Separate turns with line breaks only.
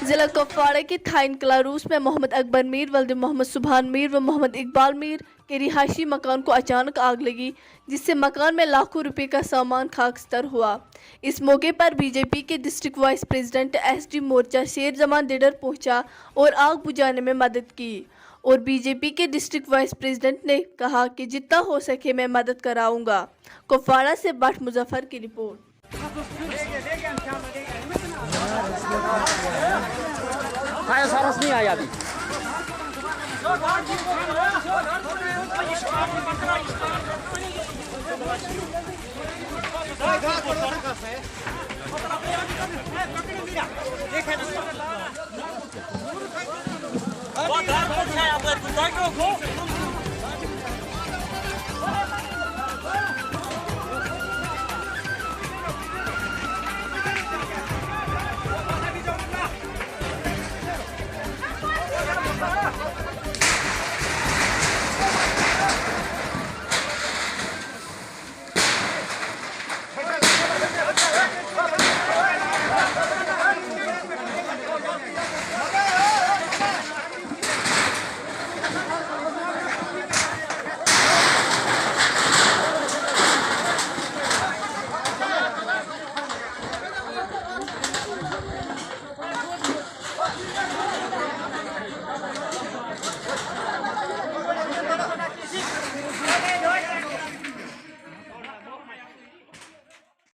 जिला कुपवाड़ा के थाइन कलारूस में मोहम्मद अकबर मीर, वल्द मोहम्मद सुभान मीर व मोहम्मद इकबाल मीर के रिहायशी मकान को अचानक आग लगी, जिससे मकान में लाखों रुपए का सामान खाकस्तर हुआ। इस मौके पर बीजेपी के डिस्ट्रिक्ट वाइस प्रेसिडेंट एसडी मोर्चा शेर जमान दिडर पहुंचा और आग बुझाने में मदद की। और बीजेपी के डिस्ट्रिक्ट वाइस प्रेसिडेंट ने कहा कि जितना हो सके मैं मदद कराऊंगा। कुपवाड़ा से भट्ट मुजफ्फर की रिपोर्ट।
सारस नहीं आया अभी।
बहुत